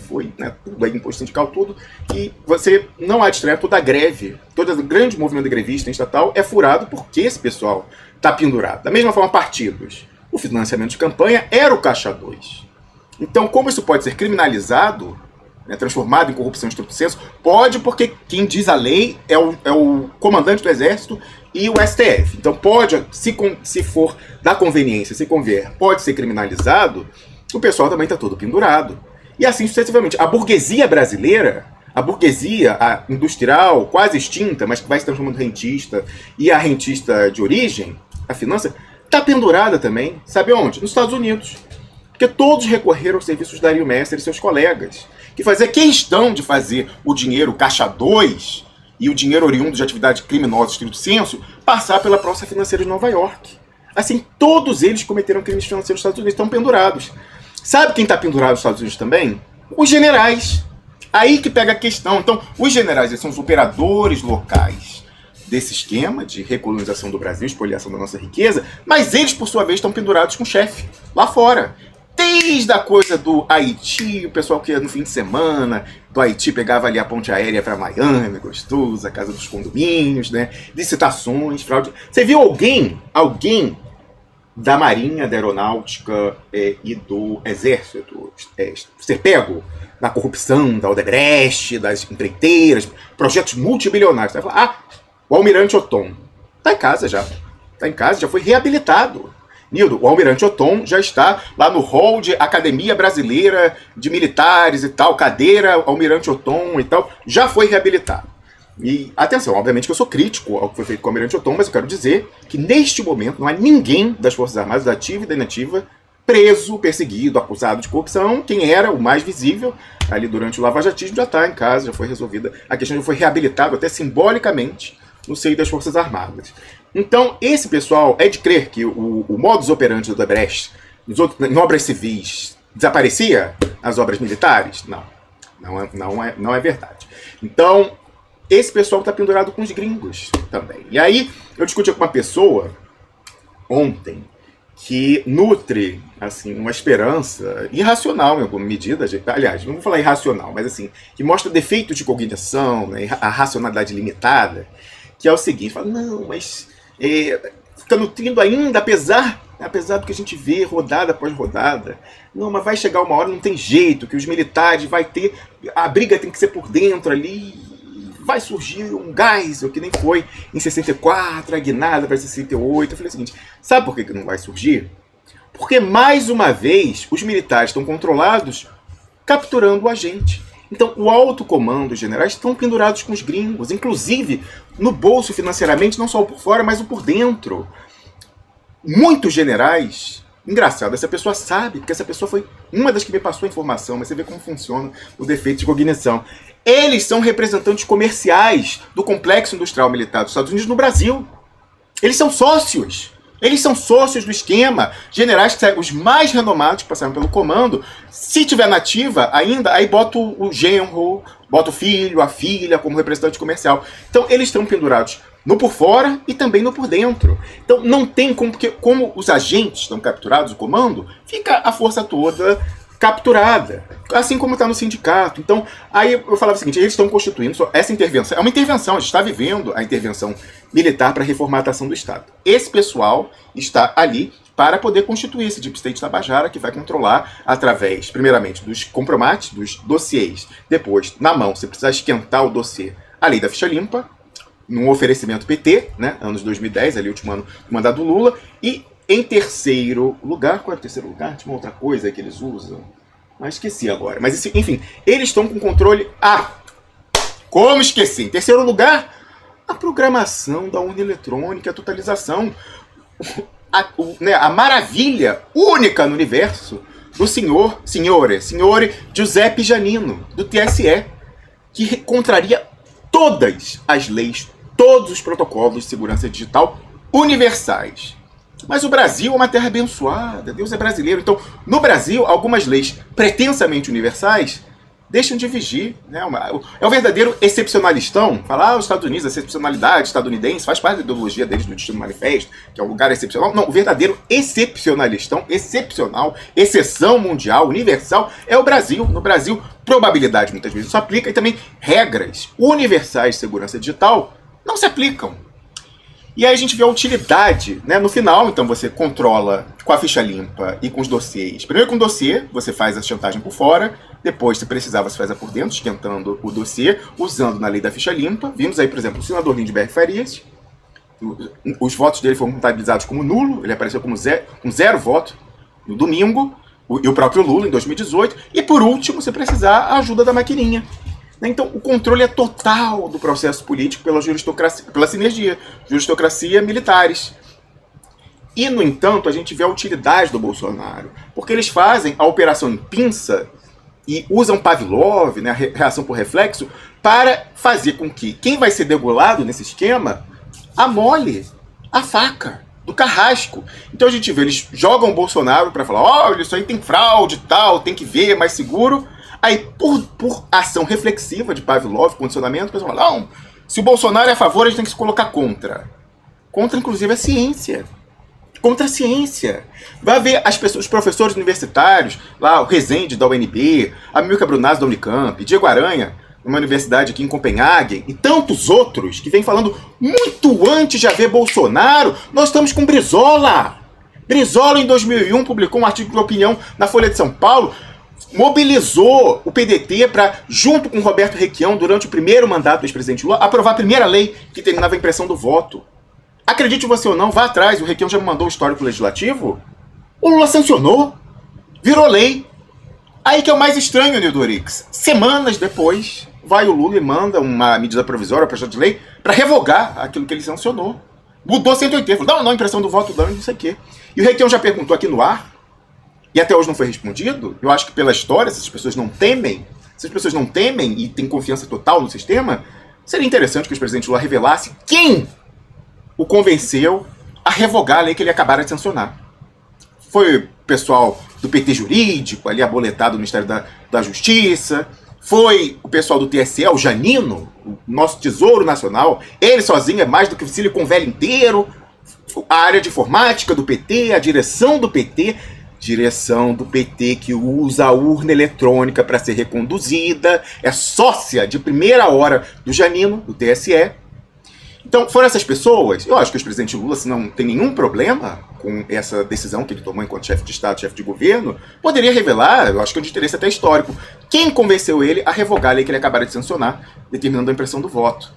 foi, né, tudo aí, imposto sindical, tudo, e você não há de estranhar toda a greve, todo o grande movimento grevista estatal é furado porque esse pessoal está pendurado. Da mesma forma, partidos. O financiamento de campanha era o Caixa 2. Então, como isso pode ser criminalizado, né, transformado em corrupção estricto sensu, pode, porque quem diz a lei é o comandante do Exército e o STF. Então pode, se for da conveniência, se convier, pode ser criminalizado, o pessoal também está todo pendurado. E assim sucessivamente. A burguesia brasileira, a burguesia a industrial, quase extinta, mas que vai se transformando em rentista, e a rentista de origem, a finança, está pendurada também. Sabe onde? Nos Estados Unidos. Porque todos recorreram aos serviços da Dario Messer e seus colegas, que fazia questão de fazer o dinheiro Caixa 2 e o dinheiro oriundo de atividade criminosa estrito sensu passar pela própria financeira de Nova York. Assim, todos eles cometeram crimes financeiros nos Estados Unidos, estão pendurados. Sabe quem está pendurado nos Estados Unidos também? Os generais. Aí que pega a questão. Então, os generais eles são os operadores locais desse esquema de recolonização do Brasil, expoliação da nossa riqueza, mas eles, por sua vez, estão pendurados com o chefe lá fora. Desde a coisa do Haiti, o pessoal que ia no fim de semana do Haiti pegava ali a ponte aérea para Miami, gostoso, a casa dos condomínios, né? Licitações, fraude. Você viu alguém da Marinha, da Aeronáutica e do Exército ser pego na corrupção da Odebrecht, das empreiteiras, projetos multibilionários? Você vai falar, o Almirante Othon está em casa já. Está em casa, já foi reabilitado. Nildo, o Almirante Othon já está lá no hall de Academia Brasileira de Militares e tal, cadeira Almirante Othon e tal, já foi reabilitado. E atenção, obviamente que eu sou crítico ao que foi feito com o Almirante Othon, mas eu quero dizer que neste momento não há ninguém das Forças Armadas, da ativa e da inativa, preso, perseguido, acusado de corrupção. Quem era o mais visível ali durante o lavajatismo já está em casa, já foi resolvida. A questão já foi reabilitado até simbolicamente no seio das Forças Armadas. Então, esse pessoal é de crer que o modus operandi do Odebrecht em obras civis desaparecia nas obras militares? Não. Não é verdade. Então, esse pessoal está pendurado com os gringos também. E aí, eu discuti com uma pessoa ontem que nutre assim, uma esperança irracional em alguma medida, aliás, não vou falar irracional, mas assim, que mostra defeitos de cognição, né, a racionalidade limitada, que é o seguinte, fala, não, mas fica nutrindo ainda, apesar do que a gente vê rodada após rodada. Não, mas vai chegar uma hora, não tem jeito, que os militares vai ter, a briga tem que ser por dentro ali, vai surgir um gás, o que nem foi em 64, a guinada para 68. Eu falei o seguinte, sabe por que não vai surgir? Porque, mais uma vez, os militares estão controlados capturando a gente. Então, o alto comando, os generais, estão pendurados com os gringos, inclusive no bolso financeiramente, não só por fora, mas o por dentro. Muitos generais, engraçado, essa pessoa sabe, porque essa pessoa foi uma das que me passou a informação, mas você vê como funciona o defeito de cognição. Eles são representantes comerciais do complexo industrial militar dos Estados Unidos no Brasil. Eles são sócios. Eles são sócios do esquema. Generais que os mais renomados que passaram pelo comando. Se tiver nativa ainda, aí bota o genro, bota o filho, a filha como representante comercial. Então eles estão pendurados no por fora e também no por dentro. Então não tem como, porque como os agentes estão capturados, o comando, fica a força toda capturada, assim como está no sindicato. Então, aí eu falava o seguinte, eles estão constituindo essa intervenção, é uma intervenção, a gente está vivendo a intervenção militar para a reformatação do Estado. Esse pessoal está ali para poder constituir esse Deep State Tabajara, que vai controlar através, primeiramente, dos compromates, dos dossiês, depois, na mão, você precisa esquentar o dossiê, a lei da ficha limpa, num oferecimento PT, né, anos 2010, ali, último ano do mandato do Lula, e em terceiro lugar, qual é o terceiro lugar? Tinha uma outra coisa que eles usam. Mas esqueci agora. Mas, enfim, eles estão com controle... como esqueci? Em terceiro lugar, a programação da urna eletrônica, a totalização. A maravilha única no universo do senhor Giuseppe Giannino, do TSE, que contraria todas as leis, todos os protocolos de segurança digital universais. Mas o Brasil é uma terra abençoada, Deus é brasileiro. Então, no Brasil, algumas leis pretensamente universais deixam de vigir. Né? É o verdadeiro excepcionalistão. Falar os Estados Unidos, a excepcionalidade estadunidense, faz parte da ideologia deles, do Destino Manifesto, que é um lugar excepcional. Não, o verdadeiro excepcionalistão, excepcional, exceção mundial, universal, é o Brasil. No Brasil, probabilidade muitas vezes não se aplica, e também regras universais de segurança digital não se aplicam. E aí a gente vê a utilidade, né? No final, então, você controla com a ficha limpa e com os dossiês. Primeiro com o dossiê, você faz a chantagem por fora. Depois, se precisar, você faz a por dentro, esquentando o dossiê, usando na lei da ficha limpa. Vimos aí, por exemplo, o senador Lindbergh Farias. Os votos dele foram contabilizados como nulo. Ele apareceu com zero voto no domingo. E o próprio Lula, em 2018. E, por último, se precisar, a ajuda da maquininha. Então, o controle é total do processo político pela juristocracia, pela sinergia, juristocracia militares. E, no entanto, a gente vê a utilidade do Bolsonaro, porque eles fazem a operação em pinça e usam Pavlov, né, a reação por reflexo, para fazer com que quem vai ser degolado nesse esquema amole a faca do carrasco. Então a gente vê, eles jogam o Bolsonaro para falar, olha, isso aí tem fraude e tal, tem que ver, é mais seguro. Aí, por ação reflexiva de Pavlov, condicionamento, o pessoal fala, não, se o Bolsonaro é a favor, a gente tem que se colocar contra. Contra, inclusive, a ciência. Contra a ciência. Vai ver as pessoas, os professores universitários, lá, o Rezende da UNB, a Milka Brunazzi da Unicamp, Diego Aranha, numa universidade aqui em Copenhague, e tantos outros que vêm falando muito antes de haver Bolsonaro, nós estamos com Brizola. Brizola, em 2001, publicou um artigo de opinião na Folha de São Paulo, mobilizou o PDT para, junto com Roberto Requião, durante o primeiro mandato do ex-presidente Lula, aprovar a primeira lei que terminava a impressão do voto. Acredite você ou não, vá atrás, o Requião já me mandou o histórico legislativo. O Lula sancionou, virou lei. Aí que é o mais estranho, Nildorix. Semanas depois, vai o Lula e manda uma medida provisória, um projeto de lei, para revogar aquilo que ele sancionou. Mudou 180, falou, não, impressão do voto, não sei o quê. E o Requião já perguntou aqui no ar, e até hoje não foi respondido. Eu acho que pela história, se as pessoas não temem, e têm confiança total no sistema, seria interessante que o ex-presidente Lula revelasse quem o convenceu a revogar a lei que ele acabara de sancionar. Foi o pessoal do PT jurídico, ali aboletado no Ministério da Justiça, foi o pessoal do TSE, o Janino, o nosso tesouro nacional, ele sozinho é mais do que o Silicon Valley inteiro, a área de informática do PT, a direção do PT que usa a urna eletrônica para ser reconduzida, é sócia de primeira hora do Janino, do TSE. Então, foram essas pessoas. Eu acho que o ex-presidente Lula, se não tem nenhum problema com essa decisão que ele tomou enquanto chefe de Estado, chefe de governo, poderia revelar, eu acho que é um interesse até histórico, quem convenceu ele a revogar a lei que ele acabara de sancionar, determinando a impressão do voto.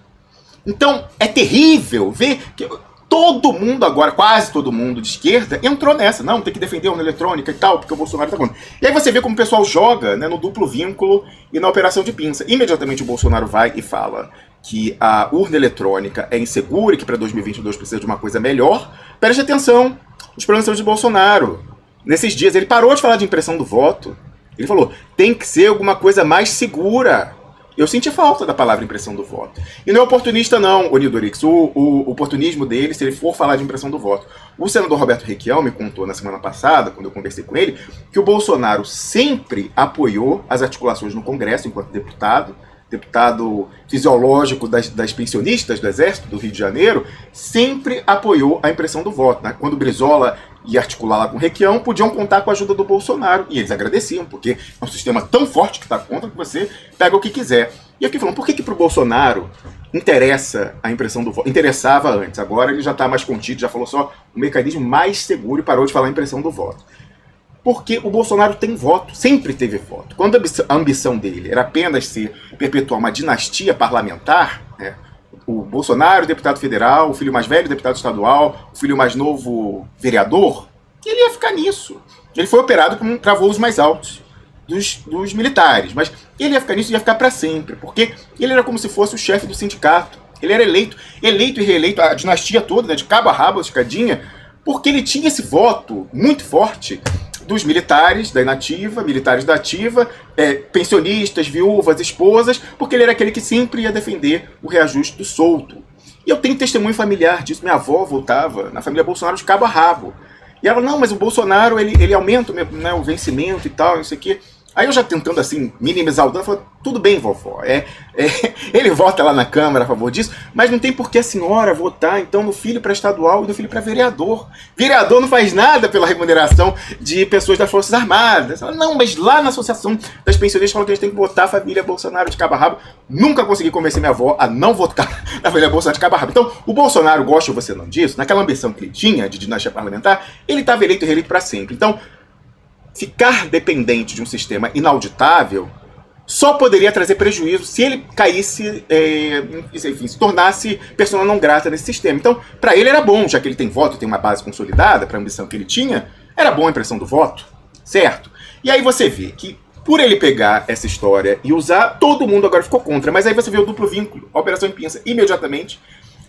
Então, é terrível ver que todo mundo agora, quase todo mundo de esquerda, entrou nessa. Não, tem que defender a urna eletrônica e tal, porque o Bolsonaro está contra. E aí você vê como o pessoal joga, né, no duplo vínculo e na operação de pinça. Imediatamente o Bolsonaro vai e fala que a urna eletrônica é insegura e que para 2022 precisa de uma coisa melhor. Preste atenção, os pronunciamentos de Bolsonaro. Nesses dias ele parou de falar de impressão do voto. Ele falou, tem que ser alguma coisa mais segura. Eu senti falta da palavra impressão do voto. E não é oportunista não, Nildorix. O oportunismo dele, se ele for falar de impressão do voto. O senador Roberto Requião me contou na semana passada, quando eu conversei com ele, que o Bolsonaro sempre apoiou as articulações no Congresso, enquanto deputado fisiológico das pensionistas do Exército do Rio de Janeiro, sempre apoiou a impressão do voto. Né? Quando Brizola ia articular lá com o Requião, podiam contar com a ajuda do Bolsonaro. E eles agradeciam, porque é um sistema tão forte que está contra que você pega o que quiser. E eu fiquei falando, por que para o Bolsonaro interessa a impressão do voto? Interessava antes, agora ele já está mais contido, já falou só o mecanismo mais seguro e parou de falar a impressão do voto. Porque o Bolsonaro tem voto, sempre teve voto. Quando a ambição dele era apenas perpetuar uma dinastia parlamentar, né, o Bolsonaro, deputado federal, o filho mais velho, deputado estadual, o filho mais novo, vereador, ele ia ficar nisso. Ele foi operado para voos mais altos dos militares, mas ele ia ficar nisso e ia ficar para sempre, porque ele era como se fosse o chefe do sindicato. Ele era eleito e reeleito, a dinastia toda, né, de cabo a rabo, a escadinha, porque ele tinha esse voto muito forte dos militares da inativa, militares da ativa, pensionistas, viúvas, esposas, porque ele era aquele que sempre ia defender o reajuste do solto. E eu tenho testemunho familiar disso. Minha avó votava na família Bolsonaro de cabo a rabo. E ela, não, mas o Bolsonaro, ele aumenta, né, o vencimento e tal, não sei o quê. Aí eu já tentando, assim, minimizar o dano, falando, tudo bem, vovó, ele vota lá na Câmara a favor disso, mas não tem por que a senhora votar, então, no filho para estadual e no filho para vereador. Vereador não faz nada pela remuneração de pessoas das Forças Armadas. Ela, não, mas lá na Associação das Pensionistas falam que a gente tem que votar a família Bolsonaro de cabo a rabo. Nunca consegui convencer minha avó a não votar na família Bolsonaro de cabo a rabo. Então, o Bolsonaro, gosta ou você não disso, naquela ambição que ele tinha de dinastia parlamentar, ele estava eleito e reeleito para sempre. Então, ficar dependente de um sistema inauditável só poderia trazer prejuízo se ele caísse, enfim, se tornasse persona não grata nesse sistema. Então, para ele era bom, já que ele tem voto, tem uma base consolidada para a ambição que ele tinha, era bom a impressão do voto, certo? E aí você vê que, por ele pegar essa história e usar, todo mundo agora ficou contra. Mas aí você vê o duplo vínculo, a Operação Pinça. Imediatamente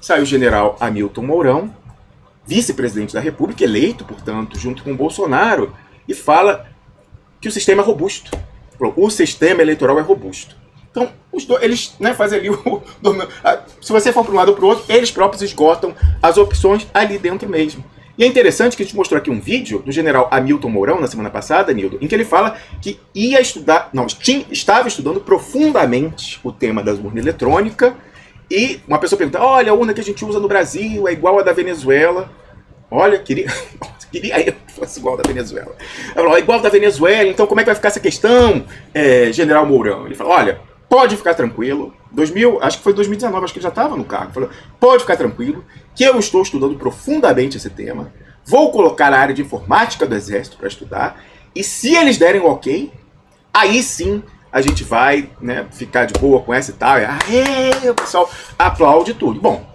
saiu o general Hamilton Mourão, vice-presidente da República, eleito, portanto, junto com o Bolsonaro, e fala que o sistema é robusto. O sistema eleitoral é robusto. Então, eles, né, fazem ali se você for para um lado ou para o outro, eles próprios esgotam as opções ali dentro mesmo. E é interessante que a gente mostrou aqui um vídeo do general Hamilton Mourão, na semana passada, Nildo, em que ele fala que ia estudar, estava estudando profundamente o tema das urnas eletrônicas, e uma pessoa pergunta, olha, a urna que a gente usa no Brasil é igual a da Venezuela. Olha, queria eu que fosse igual a da Venezuela. Ela falou, igual a da Venezuela, então como é que vai ficar essa questão, general Mourão? Ele falou, olha, pode ficar tranquilo, acho que foi 2019, acho que ele já estava no cargo, falou, pode ficar tranquilo, que eu estou estudando profundamente esse tema, vou colocar a área de informática do Exército para estudar, e se eles derem o ok, aí sim a gente vai, né, ficar de boa com essa e tal, o pessoal aplaude tudo. Bom,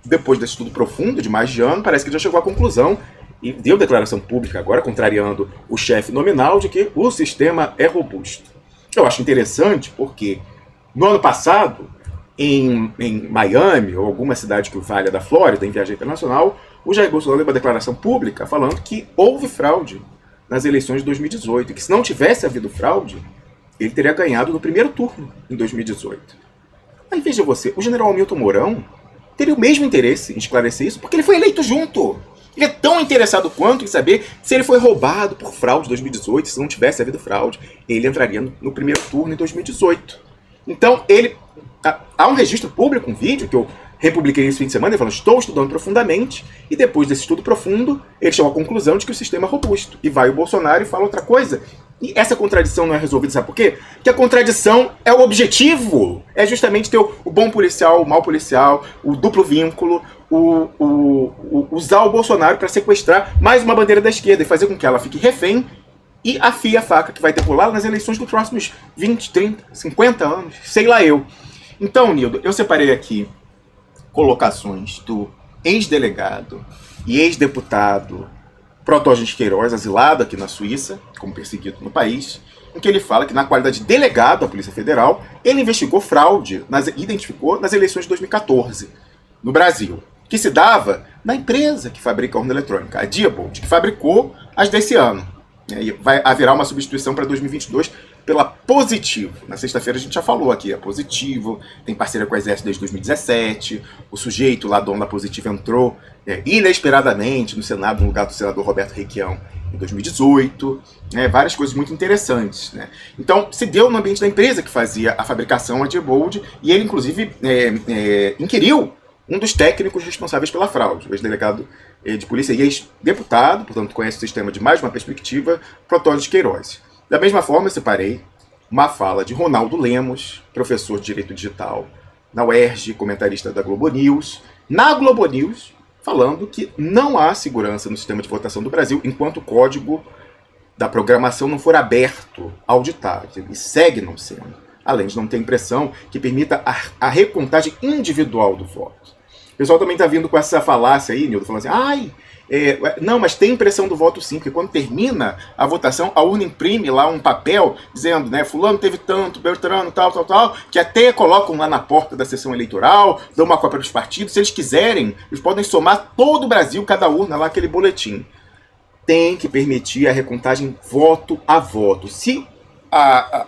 depois desse estudo profundo, de mais de ano, parece que ele já chegou à conclusão e deu declaração pública agora, contrariando o chefe nominal, de que o sistema é robusto. Eu acho interessante porque no ano passado, em Miami, ou alguma cidade que valha da Flórida, em viagem internacional, o Jair Bolsonaro deu uma declaração pública falando que houve fraude nas eleições de 2018, e que se não tivesse havido fraude, ele teria ganhado no primeiro turno em 2018. Aí veja você, o general Hamilton Mourão teria o mesmo interesse em esclarecer isso, porque ele foi eleito junto. Ele é tão interessado quanto em saber se ele foi roubado por fraude em 2018, se não tivesse havido fraude, ele entraria no primeiro turno em 2018. Então, há um registro público, um vídeo que eu republiquei esse fim de semana, ele falou, estou estudando profundamente, e depois desse estudo profundo, ele chegou à conclusão de que o sistema é robusto. E vai o Bolsonaro e fala outra coisa. E essa contradição não é resolvida, sabe por quê? Porque a contradição é o objetivo. É justamente ter o bom policial, o mau policial, o duplo vínculo, usar o Bolsonaro para sequestrar mais uma bandeira da esquerda e fazer com que ela fique refém e afie a faca que vai ter por lá nas eleições dos próximos 20, 30, 50 anos, sei lá eu. Então, Nildo, eu separei aqui colocações do ex-delegado e ex-deputado Protógenes Queiroz, asilado aqui na Suíça, como perseguido no país, em que ele fala que, na qualidade de delegado da Polícia Federal, ele investigou fraude, identificou nas eleições de 2014, no Brasil, que se dava na empresa que fabrica a urna eletrônica, a Diebold, que fabricou as desse ano. E haverá uma substituição para 2022 pela Positivo. Na sexta-feira a gente já falou aqui, é Positivo, tem parceria com o Exército desde 2017, o sujeito lá, dono da Positivo, entrou inesperadamente no Senado, no lugar do senador Roberto Requião, em 2018, várias coisas muito interessantes. Né? Então, se deu no ambiente da empresa que fazia a fabricação, a Diebold, e ele, inclusive, inquiriu um dos técnicos responsáveis pela fraude, o ex-delegado de polícia e ex-deputado, portanto conhece o sistema de mais uma perspectiva, Protógenes Queiroz. Da mesma forma, eu separei uma fala de Ronaldo Lemos, professor de Direito Digital na UERJ, comentarista da Globo News, na Globo News, falando que não há segurança no sistema de votação do Brasil enquanto o código da programação não for aberto, auditável, e segue não sendo, além de não ter impressão que permita a recontagem individual do voto. O pessoal também está vindo com essa falácia aí, Nildo, falando assim, não, mas tem impressão do voto sim, porque quando termina a votação, a urna imprime lá um papel dizendo, né, fulano teve tanto, Beltrano, tal, que até colocam lá na porta da sessão eleitoral, dão uma cópia para os partidos, se eles quiserem, eles podem somar todo o Brasil, cada urna lá, aquele boletim. Tem que permitir a recontagem voto a voto. Se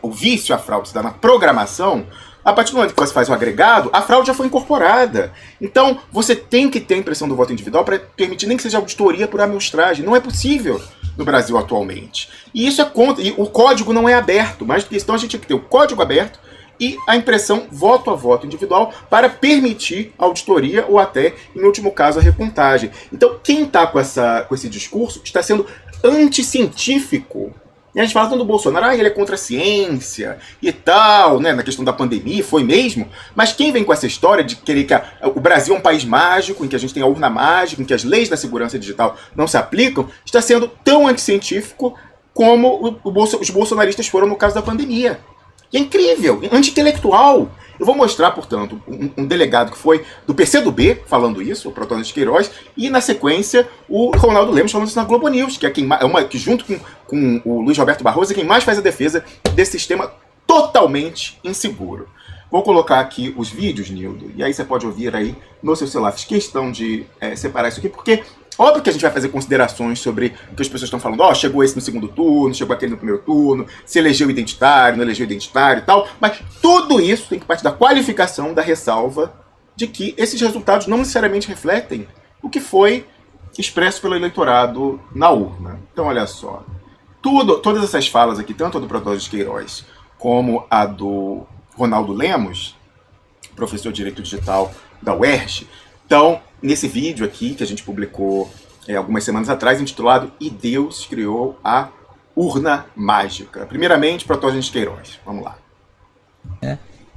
o vício, a fraude se dá na programação, a partir do momento que você faz o agregado, a fraude já foi incorporada. Então, você tem que ter a impressão do voto individual para permitir nem que seja auditoria por amostragem. Não é possível no Brasil atualmente. E isso é contra. E o código não é aberto. Mais do que isso, então a gente tinha que ter o código aberto e a impressão voto a voto individual para permitir a auditoria ou até, em último caso, a recontagem. Então, quem está com esse discurso está sendo anticientífico. E a gente fala tanto do Bolsonaro, ele é contra a ciência e tal, né, na questão da pandemia, foi mesmo. Mas quem vem com essa história de querer que o Brasil é um país mágico, em que a gente tem a urna mágica, em que as leis da segurança digital não se aplicam, está sendo tão anticientífico como os bolsonaristas foram no caso da pandemia. E é incrível, anti-intelectual. Eu vou mostrar, portanto, um delegado que foi do PCdoB falando isso, o Protônio de Queiroz, e na sequência o Ronaldo Lemos falando isso na Globo News, que é que junto com o Luiz Roberto Barroso é quem mais faz a defesa desse sistema totalmente inseguro. Vou colocar aqui os vídeos, Nildo, e aí você pode ouvir aí no seu celular. Fiz questão de separar isso aqui, porque óbvio que a gente vai fazer considerações sobre o que as pessoas estão falando. Chegou esse no segundo turno, chegou aquele no primeiro turno, se elegeu identitário, não elegeu identitário e tal. Mas tudo isso tem que partir da qualificação, da ressalva de que esses resultados não necessariamente refletem o que foi expresso pelo eleitorado na urna. Então, olha só. Todas essas falas aqui, tanto a do Protônio de Queiroz como a do Ronaldo Lemos, professor de Direito Digital da UERJ, então, nesse vídeo aqui, que a gente publicou algumas semanas atrás, intitulado E Deus Criou a Urna Mágica. Primeiramente, Protônio de Queiroz. Vamos lá.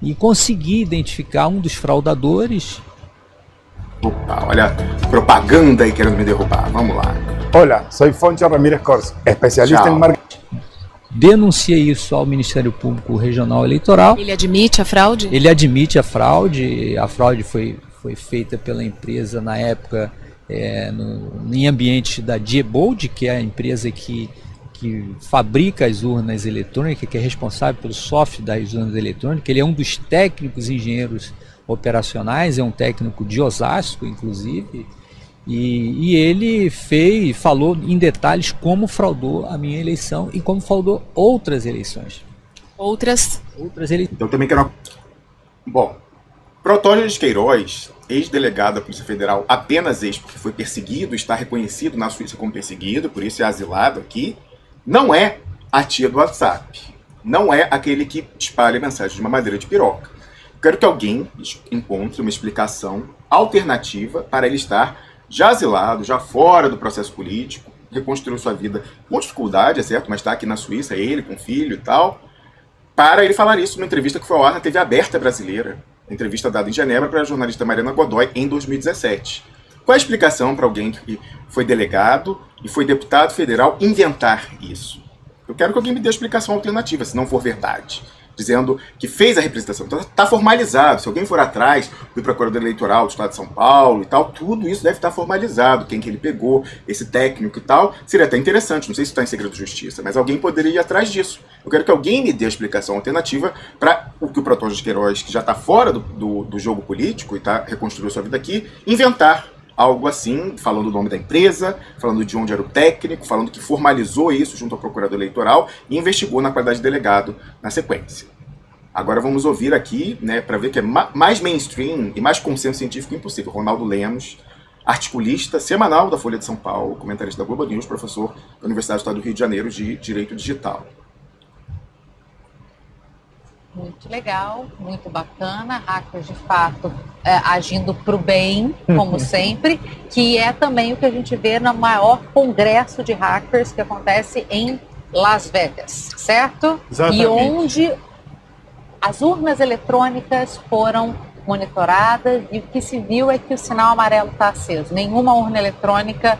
E consegui identificar um dos fraudadores. Opa, olha a propaganda aí querendo me derrubar. Vamos lá. Olá, sou Foncho Ramírez Corso, especialista em marketing. Denunciei isso ao Ministério Público Regional Eleitoral. Ele admite a fraude? Ele admite a fraude. A fraude foi feita pela empresa na época em ambiente da Diebold, que é a empresa que fabrica as urnas eletrônicas, que é responsável pelo software das urnas eletrônicas. Ele é um dos técnicos engenheiros operacionais, é um técnico de Osasco, inclusive, e ele falou em detalhes como fraudou a minha eleição e como fraudou outras eleições. Outras eleições. Então também quero... Bom, Protônio de Queiroz, ex-delegado da Polícia Federal, apenas ex, porque foi perseguido, está reconhecido na Suíça como perseguido, por isso é asilado aqui, não é a tia do WhatsApp. Não é aquele que espalha mensagens de uma madeira de piroca. Quero que alguém encontre uma explicação alternativa para ele estar já asilado, já fora do processo político, reconstruiu sua vida com dificuldade, é certo, mas está aqui na Suíça, ele com filho e tal, para ele falar isso numa entrevista que foi ao ar na TV aberta brasileira, entrevista dada em Genebra para a jornalista Mariana Godoy em 2017. Qual a explicação para alguém que foi delegado e foi deputado federal inventar isso? Eu quero que alguém me dê a explicação alternativa, se não for verdade. Dizendo que fez a representação. Então está formalizado. Se alguém for atrás do procurador eleitoral do estado de São Paulo e tal, tudo isso deve estar formalizado. Quem que ele pegou, esse técnico e tal. Seria até interessante, não sei se está em segredo de justiça, mas alguém poderia ir atrás disso. Eu quero que alguém me dê a explicação alternativa para o que o Protônio de Queiroz, que já está fora do jogo político e está reconstruindo sua vida aqui, inventar algo assim, falando o nome da empresa, falando de onde era o técnico, falando que formalizou isso junto ao procurador eleitoral e investigou na qualidade de delegado na sequência. Agora vamos ouvir aqui, né, para ver que é mais mainstream e mais consenso científico impossível. Ronaldo Lemos, articulista semanal da Folha de São Paulo, comentarista da Globo News, professor da Universidade do Estado do Rio de Janeiro de Direito Digital. Muito legal, muito bacana, hackers de fato agindo para o bem, como sempre, que é também o que a gente vê no maior congresso de hackers que acontece em Las Vegas, certo? Exatamente. E onde as urnas eletrônicas foram monitoradas e o que se viu é que o sinal amarelo está aceso. Nenhuma urna eletrônica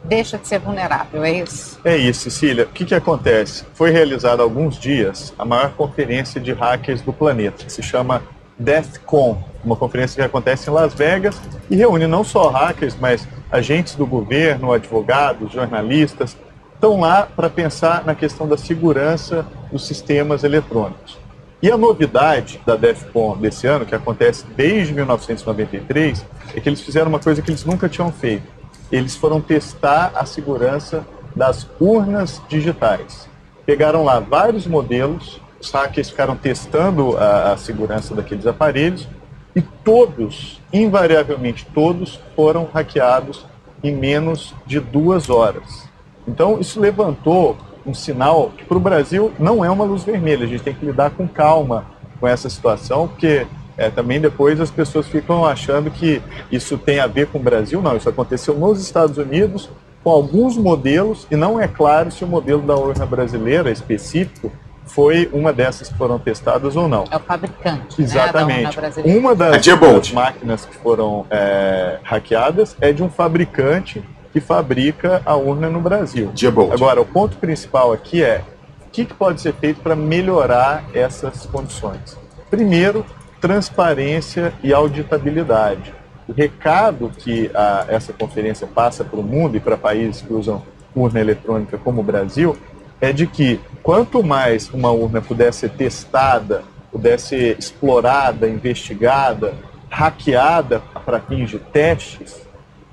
deixa de ser vulnerável, é isso? É isso, Cecília. O que acontece? Foi realizada há alguns dias a maior conferência de hackers do planeta, que se chama DEFCON, uma conferência que acontece em Las Vegas e reúne não só hackers, mas agentes do governo, advogados, jornalistas, estão lá para pensar na questão da segurança dos sistemas eletrônicos. E a novidade da DEFCON desse ano, que acontece desde 1993, é que eles fizeram uma coisa que eles nunca tinham feito. Eles foram testar a segurança das urnas digitais. Pegaram lá vários modelos, os hackers ficaram testando a segurança daqueles aparelhos e todos, invariavelmente todos, foram hackeados em menos de 2 horas. Então, isso levantou um sinal que para o Brasil não é uma luz vermelha. A gente tem que lidar com calma com essa situação, porque também depois as pessoas ficam achando que isso tem a ver com o Brasil. Não, isso aconteceu nos Estados Unidos com alguns modelos, e não é claro se o modelo da urna brasileira específico foi uma dessas que foram testadas ou não. É o fabricante. Exatamente. Né, da uma das máquinas que foram hackeadas é de um fabricante que fabrica a urna no Brasil. Agora, o ponto principal aqui é o que pode ser feito para melhorar essas condições. Primeiro, transparência e auditabilidade. O recado que essa conferência passa para o mundo e para países que usam urna eletrônica como o Brasil é de que quanto mais uma urna puder ser testada, puder ser explorada, investigada, hackeada para fins de testes,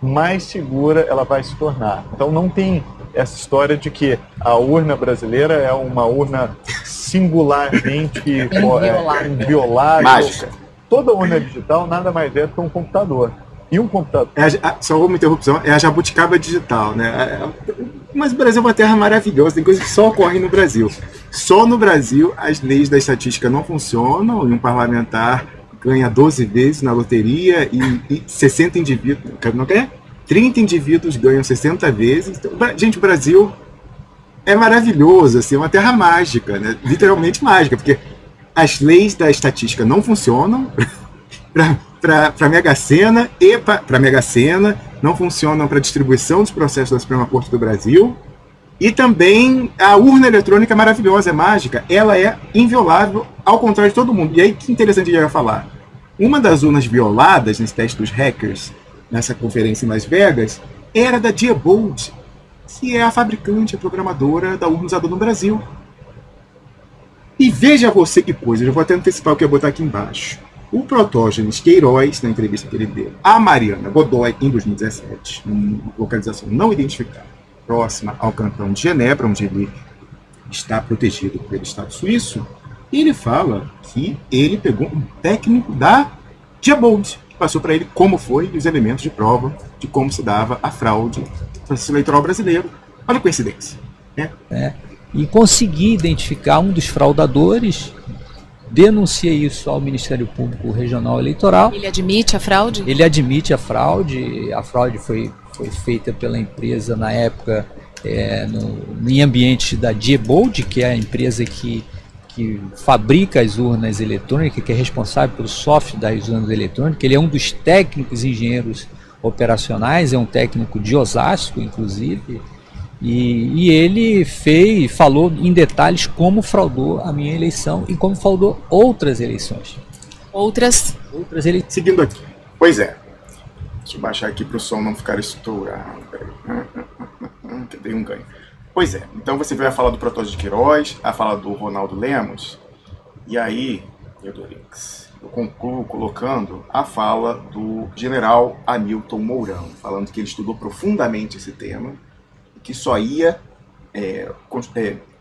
mais segura ela vai se tornar. Então não tem essa história de que a urna brasileira é uma urna singularmente inviolável. Mágica. Toda urna digital nada mais é do que um computador. E um computador... Só uma interrupção, é a jabuticaba digital, né? Mas o Brasil é uma terra maravilhosa, tem coisas que só ocorrem no Brasil. Só no Brasil as leis da estatística não funcionam e um parlamentar ganha 12 vezes na loteria e 60 indivíduos... Não quer? 30 indivíduos ganham 60 vezes. Então, gente, o Brasil é maravilhoso, assim, é uma terra mágica, né? Literalmente mágica, porque as leis da estatística não funcionam para Mega Sena e para Mega Sena, não funcionam para distribuição dos processos da Suprema Corte do Brasil, e também a urna eletrônica é maravilhosa, é mágica, ela é inviolável, ao contrário de todo mundo. E aí, que interessante eu ia falar. Uma das urnas violadas nesse teste dos hackers, nessa conferência em Las Vegas, era da Diebold, que é a fabricante, a programadora da urna usada no Brasil. E veja você que coisa, eu já vou até antecipar o que eu vou botar aqui embaixo. O Protógenes Queiroz, na entrevista que ele deu a Mariana Godoy, em 2017, numa localização não identificada, próxima ao cantão de Genebra, onde ele está protegido pelo Estado suíço, ele fala que ele pegou um técnico da Diebold, que passou para ele como foi os elementos de prova de como se dava a fraude no processo eleitoral brasileiro. Olha a coincidência, né? E consegui identificar um dos fraudadores, denuncia isso ao Ministério Público Regional Eleitoral. Ele admite a fraude? Ele admite a fraude foi feita pela empresa na época em ambiente da Diebold, que é a empresa que fabrica as urnas eletrônicas, que é responsável pelo software das urnas eletrônicas. Ele é um dos técnicos engenheiros operacionais, é um técnico de Osasco, inclusive, e ele falou em detalhes como fraudou a minha eleição e como fraudou outras eleições. Outras eleições. Seguindo aqui. Pois é. Deixa eu baixar aqui para o som não ficar estourado. Que dei um ganho. Pois é. Então você vai falar do Protógenes de Queiroz, a fala do Ronaldo Lemos, e aí, eu concluo colocando a fala do general Hamilton Mourão, falando que ele estudou profundamente esse tema, que só ia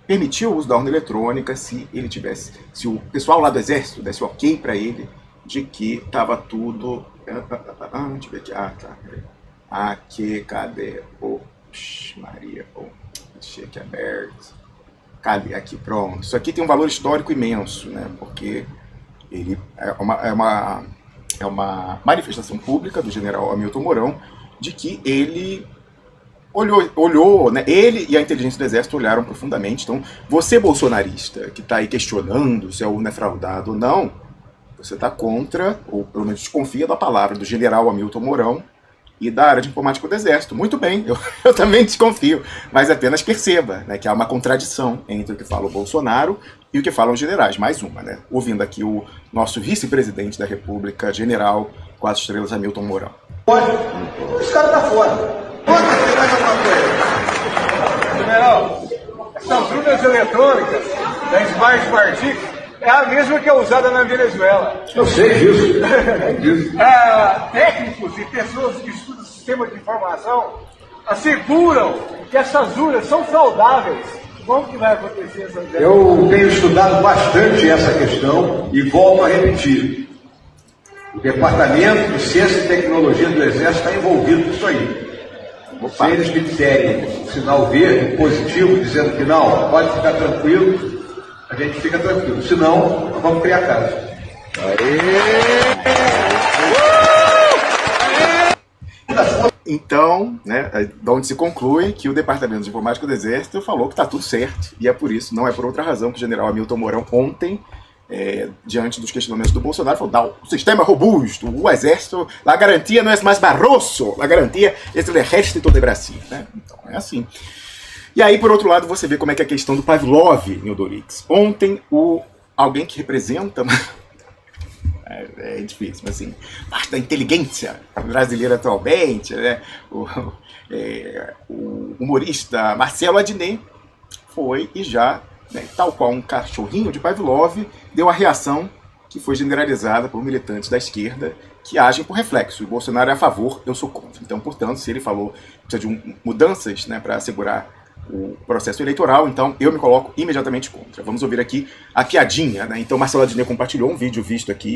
permitir o uso da urna eletrônica se o pessoal lá do Exército desse ok para ele de que estava tudo... Deixa eu ver aqui. Tá. Aqui, cadê? Maria, deixei aqui aberto. Cadê? Aqui, pronto. Isso aqui tem um valor histórico imenso, né? Porque ele é uma manifestação pública do general Hamilton Mourão de que ele olhou, né? Ele e a inteligência do Exército olharam profundamente. Então, você bolsonarista que está aí questionando se a urna é fraudada ou não, você está contra, ou pelo menos desconfia da palavra do general Hamilton Mourão e da área de informática do Exército. Muito bem, eu também desconfio, mas apenas perceba, né, que há uma contradição entre o que fala o Bolsonaro e o que falam os generais. Mais uma, né? Ouvindo aqui o nosso vice-presidente da República, general 4 estrelas Hamilton Mourão. Esse cara tá fora. General, essas urnas eletrônicas da Smart Party é a mesma que é usada na Venezuela. Eu sei disso. Técnicos e pessoas que estudam sistema de informação asseguram que essas urnas são fraudáveis. Como que vai acontecer essa coisa? Eu tenho estudado bastante essa questão e volto a repetir. O Departamento de Ciência e Tecnologia do Exército está envolvido com isso aí. Se eles me derem um sinal verde, positivo, dizendo que não, pode ficar tranquilo, a gente fica tranquilo. Se não, nós vamos criar caso. Então, né, de onde se conclui que o Departamento de Informática do Exército falou que está tudo certo, e é por isso, não é por outra razão, que o general Hamilton Mourão ontem, diante dos questionamentos do Bolsonaro, falou: não, o sistema é robusto, o Exército, a garantia não é mais Barroso, a garantia é o Exército de Brasil. Né? Então, é assim. E aí, por outro lado, você vê como é que é a questão do Pavlov em Odorix. Ontem, alguém que representa... É difícil, mas assim, parte da inteligência brasileira atualmente, né? O humorista Marcelo Adnet foi e já, né, tal qual um cachorrinho de Pavlov, deu a reação que foi generalizada por militantes da esquerda que agem por reflexo. O Bolsonaro é a favor, eu sou contra. Então, portanto, se ele falou que precisa de mudanças, né, para assegurar o processo eleitoral, então eu me coloco imediatamente contra. Vamos ouvir aqui a piadinha, né? Então, Marcelo Adnet compartilhou um vídeo visto aqui